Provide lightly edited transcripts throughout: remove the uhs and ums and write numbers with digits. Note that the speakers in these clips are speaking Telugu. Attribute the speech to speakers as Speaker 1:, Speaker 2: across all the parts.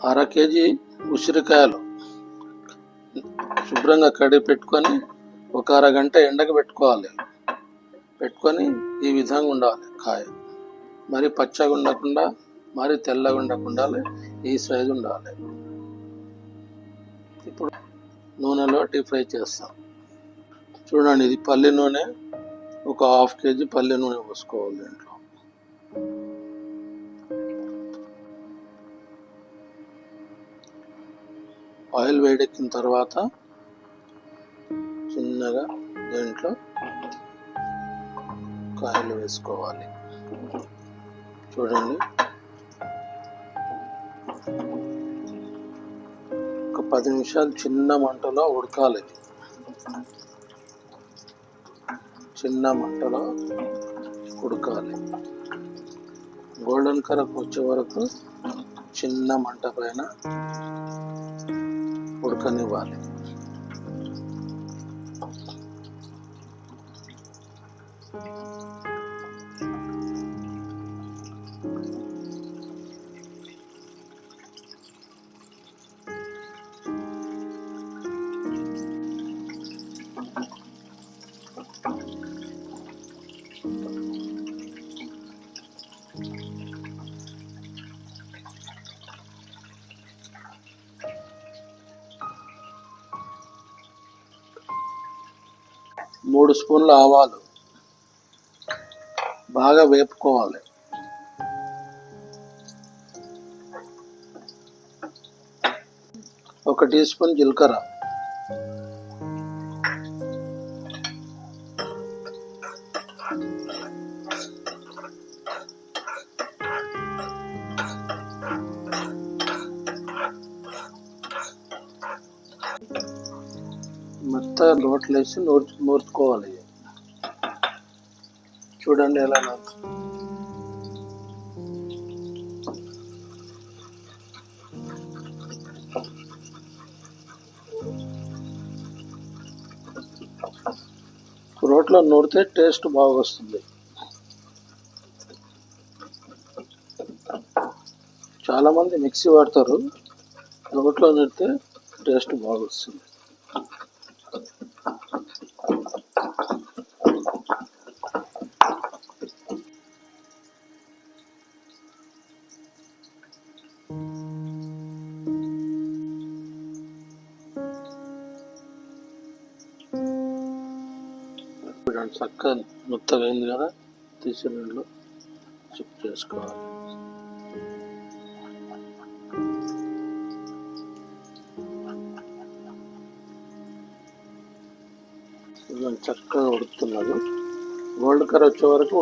Speaker 1: అర కేజీ ఉసిరికాయలు శుభ్రంగా కడిగి పెట్టుకొని ఒక అరగంట ఎండకు పెట్టుకోవాలి. పెట్టుకొని ఈ విధంగా ఉండాలి కాయ. మరి పచ్చగా ఉండకుండా మరి తెల్లగా ఉండకుండా ఈ సైజు ఉండాలి. ఇప్పుడు నూనెలో డీప్ ఫ్రై చేస్తాం. చూడండి, ఇది పల్లి నూనె. ఒక హాఫ్ కేజీ పల్లి నూనె పోసుకోవాలి దీంట్లో. ఆయిల్ వేడెక్కిన తర్వాత చిన్నగా దీంట్లో కాయలు వేసుకోవాలి. చూడండి, ఒక 10 నిమిషాలు చిన్న మంటలో ఉడకాలి. చిన్న మంటలో ఉడకాలి. గోల్డెన్ కలర్ వచ్చే వరకు చిన్న మంట పైన ఉడకనివ్వాలి. మూడు స్పూన్ల ఆవాలు బాగా వేపుకోవాలి. ఒక టీ స్పూన్ జీలకర్ర, మొత్తం రోట్లో వేసి నూర్చుకోవాలి. చూడండి ఎలా రోట్లో నూరితే టేస్ట్ బాగా వస్తుంది. చాలా మంది మిక్సీ వాడతారు, రోట్లో నూరితే టేస్ట్ బాగా వస్తుంది. చక్కగా మొత్తం అయింది కదా, తీసి నీళ్ళు చిప్ చేసుకోవాలి. చక్కగా ఉడుకుతున్నది. గోల్డ్ కలర్ వచ్చే వరకు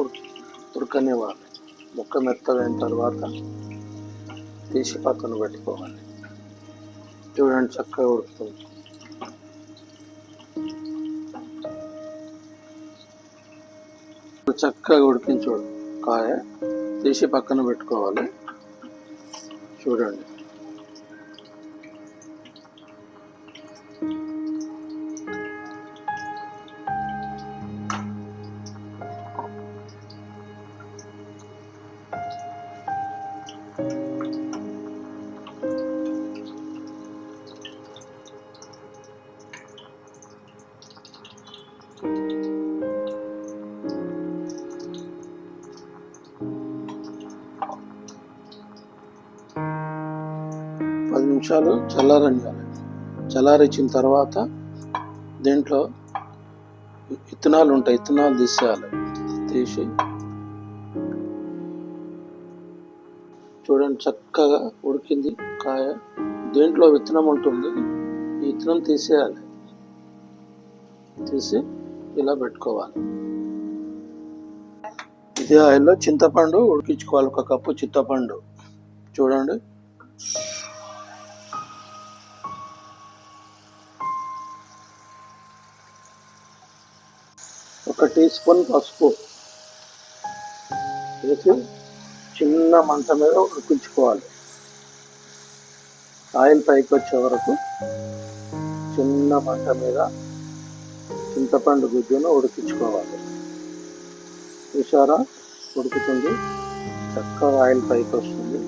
Speaker 1: ఉడకనివ్వాలి. ముక్క మెత్తగైన తర్వాత తీసి పక్కన పెట్టుకోవాలి. చూడండి, చక్కగా ఉడుకుతుంది. చక్కగా ఉడికించు కాయ తీసి పక్కన పెట్టుకోవాలి. చూడండి, నిమిషాలు చల్లారనివ్వాలి. చల్లారించిన తర్వాత దీంట్లో విత్తనాలు ఉంటాయి, విత్తనాలు తీసేయాలి. తీసి చూడండి, చక్కగా ఉడికింది కాయ. దీంట్లో విత్తనం ఉంటుంది, ఈ విత్తనం తీసేయాలి. తీసి ఇలా పెట్టుకోవాలి. ఇదే ఆయిల్లో చింతపండు ఉడికించుకోవాలి. ఒక కప్పు చింతపండు. చూడండి, ఒక టీ స్పూన్ పసుపు వేసి చిన్న మంట మీద ఉడికించుకోవాలి. ఆయిల్ పైకి వచ్చే వరకు చిన్న మంట మీద చింతపండు గుజ్జును ఉడికించుకోవాలి. చూసారా, ఉడుకుతుంది. చక్కగా ఆయిల్ పైకి వస్తుంది.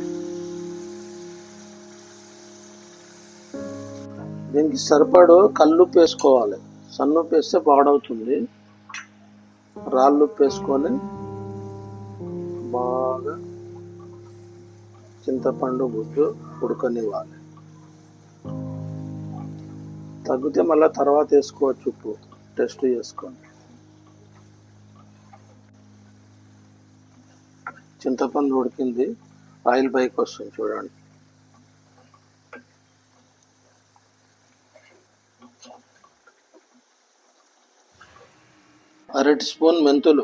Speaker 1: దీనికి సరిపడు కల్లుప్పు వేసుకోవాలి. సన్నుప్పు వేస్తే పాడవుతుంది. రాళ్ళుప్పు వేసుకొని బాగా చింతపండు గుజ్జు ఉడకనివ్వాలి. తగ్గితే మళ్ళీ తర్వాత వేసుకోవచ్చు. ఉప్పు టెస్ట్ చేసుకోండి. చింతపండు ఉడికింది, ఆయిల్ పైకి వస్తుంది చూడండి. అరటి స్పూన్ మెంతులు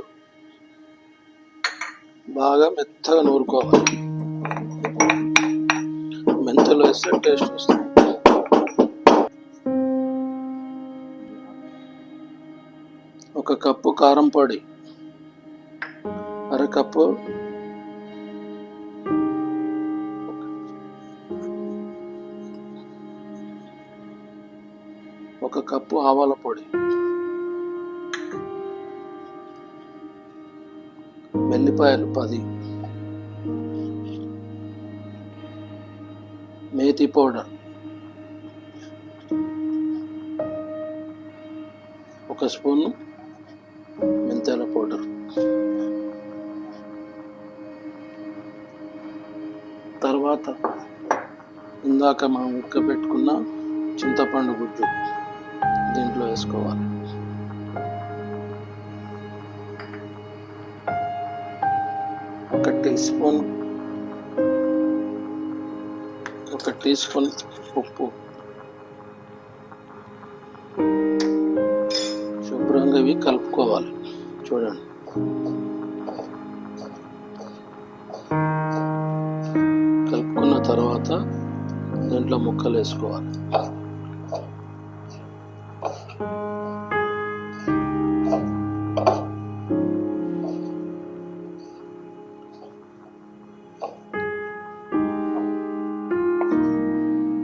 Speaker 1: బాగా మెత్తగా నూరుకోవాలి. మెంతులు వేస్తే టేస్ట్ వస్తుంది. ఒక కప్పు కారం పొడి, అరకప్పు ఒక కప్పు ఆవాల పొడి, వెల్లిపాయలు 10, మేతి పౌడర్ 1 స్పూను, మెంతాల పౌడర్. తర్వాత ఇందాక మనం ఉడకబెట్టుకున్న చింతపండు గుజ్జు దీంట్లో వేసుకోవాలి. ఒక టీ స్పూన్ ఉప్పు. శుభ్రంగా ఇవి కలుపుకోవాలి. చూడండి, కలుపుకున్న తర్వాత దీంట్లో ముక్కలు వేసుకోవాలి.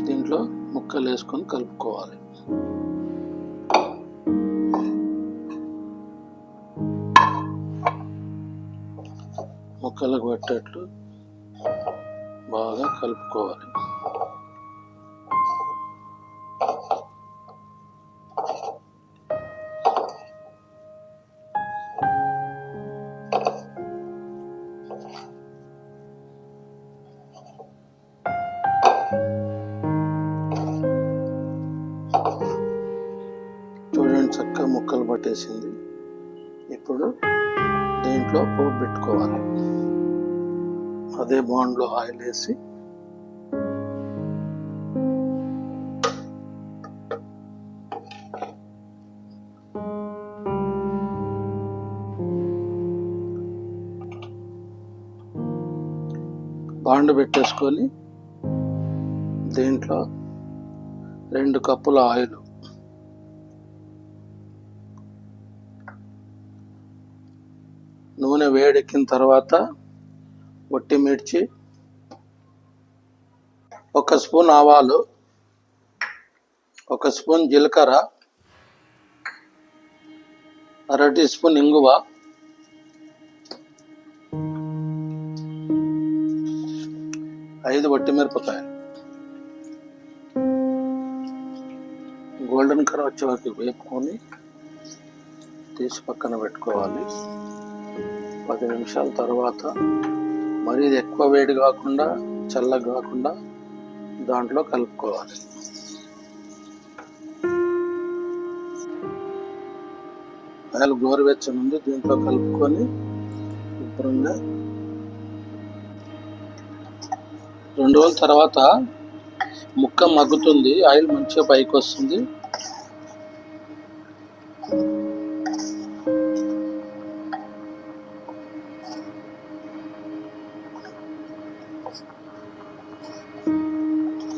Speaker 1: దీంట్లో ముక్కలు వేసుకొని కలుపుకోవాలి. ముక్కలకు పట్టేట్లు బాగా కలుపుకోవాలి. చూడండి, చక్కగా ముక్కలు పట్టేసింది. ఇప్పుడు దీంట్లో పోపు పెట్టుకోవాలి. అదే బాండ్లో ఆయిల్ వేసి బాండ్ పెట్టేసుకొని దీంట్లో 2 కప్పుల ఆయిల్, నూనె వేడెక్కిన తర్వాత ఒట్టి మిర్చి, 1 స్పూన్ ఆవాలు, 1 స్పూన్ జీలకర్ర, అర టీ స్పూన్ ఇంగువ, 5 వట్టిమిరపకాయలు. గోల్డెన్ కలర్ వచ్చే వరకు వేపుకొని తీసి పక్కన పెట్టుకోవాలి. 10 నిమిషాల తర్వాత మరి ఇది ఎక్కువ వేడి కాకుండా చల్లగా కాకుండా దాంట్లో కలుపుకోవాలి. ఆయిల్ గోరువెచ్చని ఉంది, దీంట్లో కలుపుకొని శుభ్రంగా 2 రోజుల తర్వాత ముక్క మగ్గుతుంది, ఆయిల్ మంచిగా పైకి వస్తుంది.